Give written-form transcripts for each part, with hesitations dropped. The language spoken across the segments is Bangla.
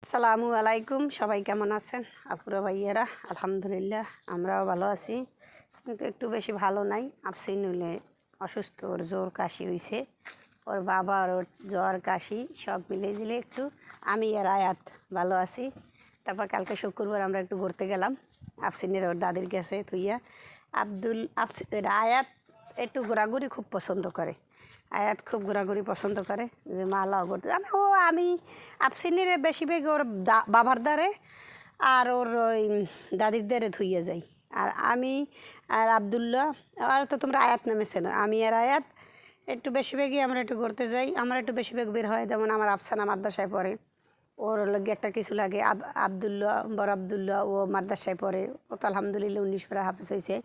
আসসালামু আলাইকুম। সবাই কেমন আছেন? আপুরা ভাইয়েরা, আলহামদুলিল্লাহ আমরাও ভালো আছি, কিন্তু একটু বেশি ভালো নাই। আফসিন হইলে অসুস্থ, ওর জ্বর কাশি হয়েছে, ওর বাবার ওর জ্বর কাশি সব মিলে জিলে একটু আমি আর আয়াত ভালো আছি। তারপর কালকে শুক্রবার আমরা একটু ঘুরতে গেলাম আফসিনের ওর দাদির কাছে থুইয়া। আয়াত একটু ঘোরাঘুরি খুব পছন্দ করে। আয়াত খুব ঘোরাঘুরি পছন্দ করে, যে মা লাও করতে আমি আফসিনের বেশিরভাগ ওর বাবার দ্বারে আর ওর ওই দাদির দ্বারে ধুইয়ে যাই। আর আমি আর আবদুল্লাহ, আর তো তোমরা আয়াত নামেছে না, আমি আর আয়াত একটু বেশিরভাগই আমরা একটু ঘুরতে যাই। আমার একটু বেশিরভাগ বের হয়, যেমন আমার আফসানা মাদ্রাসায় পড়ে, ওর লগে একটা কিছু লাগে। আবদুল্লাহ, বড় আবদুল্লাহ, ও মাদ্রাসায় পড়ে, ও তো আলহামদুলিল্লাহ 19 পারা হাফেজ হয়েছে।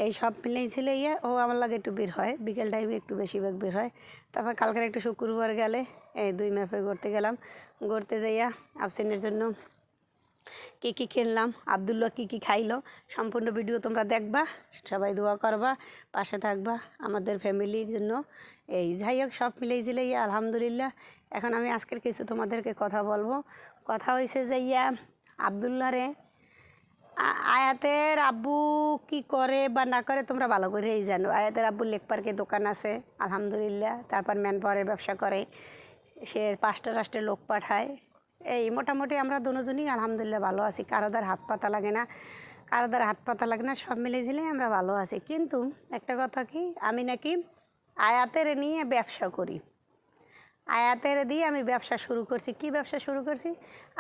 এই সব মিলেই ছিল ও আমার লাগে একটু বের হয়, বিকেল টাইমে একটু বেশিরভাগ বের হয়। তারপর কালকের একটু শুক্রবার গেলে এই 2 ম্যাপে ঘুরতে গেলাম। ঘুরতে যাইয়া আফসিনের জন্য কী কী কিনলাম, আবদুল্লাহ কী কী খাইলো, সম্পূর্ণ ভিডিও তোমরা দেখবা, সবাই দোয়া করবা, পাশে থাকবা আমাদের ফ্যামিলির জন্য। এই যাই হোক, সব মিলেই জিলেই আলহামদুলিল্লাহ। এখন আমি আজকের কিছু তোমাদেরকে কথা বলবো। কথা হয়েছে যে আবদুল্লাহরে আয়াতের আব্বু কি করে বা না করে তোমরা ভালো করেই জানো। আয়াতের আব্বুর লেক পার্কে দোকান আছে আলহামদুলিল্লাহ, তারপর ম্যান পাওয়ারের ব্যবসা করে, সে 5টা রাষ্ট্রে লোক পাঠায়। এই মোটামুটি আমরা দুজনই আলহামদুলিল্লাহ ভালো আছি, কারো দ্বার হাত পাতা লাগে না, কারো দ্বার হাত পাতা লাগে না, সব মিলে ঝিলে আমরা ভালো আছি। কিন্তু একটা কথা কি, আমি নাকি আয়াতের নিয়ে ব্যবসা করি। আয়াতের দিয়ে আমি ব্যবসা শুরু করছি। কি ব্যবসা শুরু করছি?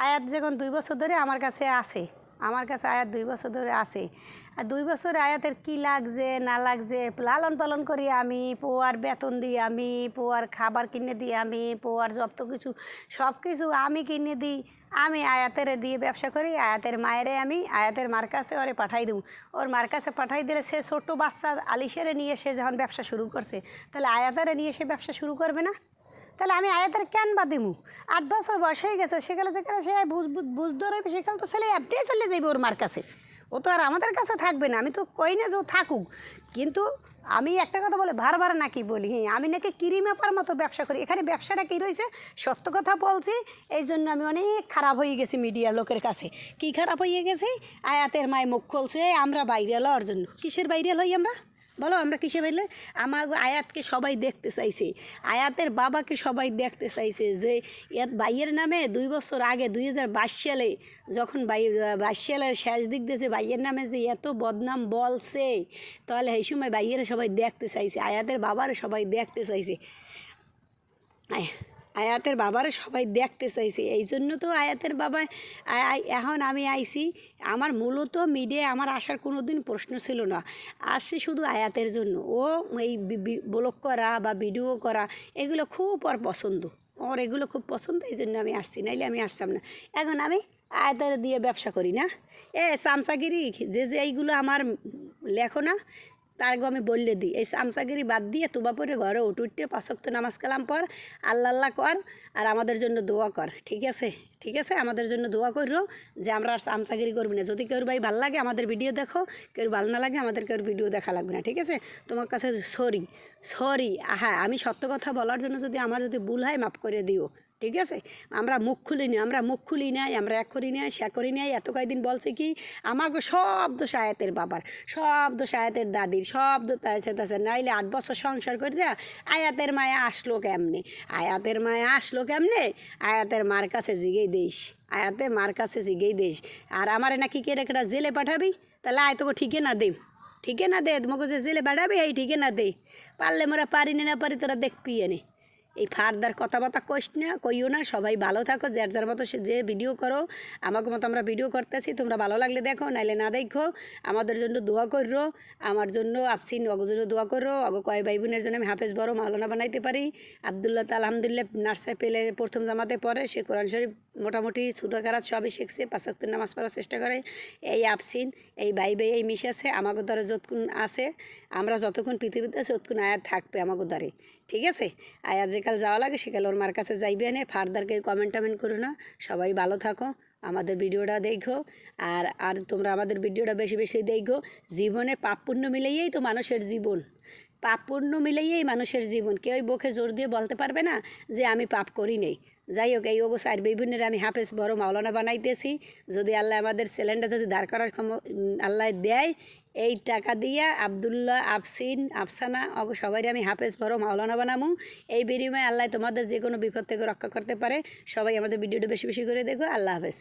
আয়াত যখন 2 বছর ধরে আমার কাছে আসে, আমার কাছে আয়াত 2 বছর ধরে আসে, আর 2 বছর আয়াতের কি লাগছে না লাগছে লালন পালন করি আমি, পোয়ার বেতন দিই আমি, পোয়ার খাবার কিনে দিই আমি, পোয়ার যত কিছু সব কিছু আমি কিনে দিই। আমি আয়াতের দিয়ে ব্যবসা করি। আয়াতের মায়েরে আমি আয়াতের মার কাছে ওরে পাঠাই দিই। ওর মার কাছে পাঠাই দিলে সে ছোট্ট বাচ্চা আলিশেরে নিয়ে সে যখন ব্যবসা শুরু করছে, তাহলে আয়াতেরে নিয়ে সে ব্যবসা শুরু করবে না? তাহলে আমি আয়াতের কেন বা দিমু? 8 বছর বয়স হয়ে গেছে, সেখানে যেখানে সে বুঝ ধরবে, সেখানে তো ছেলে এমনিই চলে যাইবে ওর মার কাছে, ও তো আর আমাদের কাছে থাকবে না। আমি তো কই না যে ও থাকুক, কিন্তু আমি একটা কথা বলে বারবার নাকি বলি, হ্যাঁ আমি নাকি কিরিমাপার মতো ব্যবসা করি। এখানে ব্যবসাটা কী রয়েছে, সত্য কথা বলছি, এই জন্য আমি অনেক খারাপ হয়ে গেছি মিডিয়ার লোকের কাছে। কি খারাপ হয়ে গেছি? আয়াতের মায় মুখ খুলছে আমরা বাইরে লওয়ার জন্য। কিসের বাইরে হই আমরা? বলো আমরা কিসে বাইলে? আমার আয়াতকে সবাই দেখতে চাইছে, আয়াতের বাবাকে সবাই দেখতে চাইছে, যে ভাইয়ের নামে 2 বছর আগে 2022 সালে, যখন 22 সালের শেষ দিক দিয়েছে, ভাইয়ের নামে যে এত বদনাম বলছে, তাহলে এই সময় ভাইয়ের সবাই দেখতে চাইছে, আয়াতের বাবারে সবাই দেখতে চাইছে, আয়াতের বাবারে সবাই দেখতে চাইছে। এই জন্য তো আয়াতের বাবা এখন আমি আইছি। আমার মূলত মিডিয়ায় আমার আসার কোনো দিন প্রশ্ন ছিল না, আসছে শুধু আয়াতের জন্য। ও এই ব্লগ করা বা ভিডিও করা এগুলো খুব ওর পছন্দ, ওর এগুলো খুব পছন্দ, এই জন্য আমি আসছি, নাইলে আমি আসতাম না। এখন আমি আয়াতের দিয়ে ব্যবসা করি না, চামচাগিরি যে এইগুলো আমার লেখো না, তার আমি বললে দিই, এই চামচাগিরি বাদ দিয়ে তোবা পরে ঘরে উঠে 5 ওয়াক্ত নামাজ কালাম পর, আল্লাহ আল্লাহ কর, আর আমাদের জন্য দোয়া কর। ঠিক আছে, ঠিক আছে, আমাদের জন্য দোয়া করো যে আমরা আর চামচাগিরি করবি না। যদি কেউ ভাই ভালো লাগে আমাদের ভিডিও দেখো, কেউ ভালো না লাগে আমাদের কেউ ভিডিও দেখা লাগবে না। ঠিক আছে, তোমার কাছে সরি। হ্যাঁ, আমি সত্য কথা বলার জন্য যদি আমার ভুল হয় মাফ করে দিও। ঠিক আছে, আমরা মুখ খুলি নাই, আমরা এক করি নাই, সে করি নাই। এত কয়েকদিন বলছে কি আমাকে সব দোষ আয়াতের বাবার, সব দোষ আয়াতের দাদির, সব দোষ আছে। নাইলে 8 বছর সংসার করি না, আয়াতের মায়া আসলো কেমনে? আয়াতের মার কাছে জিগেই দিস, আয়াতের মার কাছে জিগেই দিস। আর আমারে নাকি কে রেখে জেলে পাঠাবি? তাহলে আয় তোকে ঠিকে না দে তোমাকে যে জেলে পাঠাবি, এই ঠিকে না দে। পারলে মোরা পারি না পারি তোরা দেখবি এনে। এই ফারদার কথাবার্তা কইও না। সবাই ভালো থাকো, যার মতো সে যে ভিডিও করো, আমাকে মতো আমরা ভিডিও করতেছি, তোমরা ভালো লাগলে দেখো, নাইলে না দেখো। আমাদের জন্য দোয়া করো, আমার জন্য আফসিন অগর জন্য দোয়া করো। কয় ভাই বোনের জন্য আমি হাফেজ বড় মাওলানা বানাইতে পারি। আবদুল্লাহ তা আলহামদুলিল্লাহ নার্সায় পেলে প্রথম জামাতে পড়ে, সে কোরআন শরীফ মোটামুটি ছোটো কারাত সবই শিখছে, 5 ওয়াক্ত নামাজ পড়ার চেষ্টা করে। এই আফসিন, এই ভাই এই মিশ আছে আমাকে ধরে যতক্ষণ আছে, আমরা যতক্ষণ পৃথিবীতে আছে ততক্ষণ আয়াত থাকবে আমাকে ধরে। ঠিক আছে, আয়াত যেকাল যাওয়া লাগে সেকাল ওর মার কাছে যাইবে না। ফার্দার কেউ কমেন্ট করো না। সবাই ভালো থাকো, আমাদের ভিডিওটা দেখো, আর তোমরা আমাদের ভিডিওটা বেশি বেশি দেখো। জীবনে পাপ পুণ্য মিলেই তো মানুষের জীবন, পাপ পুণ্য মিলেই মানুষের জীবন। কেউ বুকে জোর দিয়ে বলতে পারবে না যে আমি পাপ করি নেই। যাই হোক এই ওগো চার ভাই বোনের আমি হাফেজ বড় মাওলানা বানাইতেছি। যদি আল্লাহ আমাদের চ্যালেঞ্জটা যদি দাঁড় করার আল্লাহ দেয়, এই টাকা দিয়া আবদুল্লাহ, আফসিন, আফসানা ওগো সবাই আমি হাফেজ বড় মাওলানা বানামু। এই বিনিময়ে আল্লাহ তোমাদের যে কোনো বিপদ থেকে রক্ষা করতে পারে। সবাই আমাদের ভিডিওটা বেশি বেশি করে দেখো। আল্লাহ হাফেজ।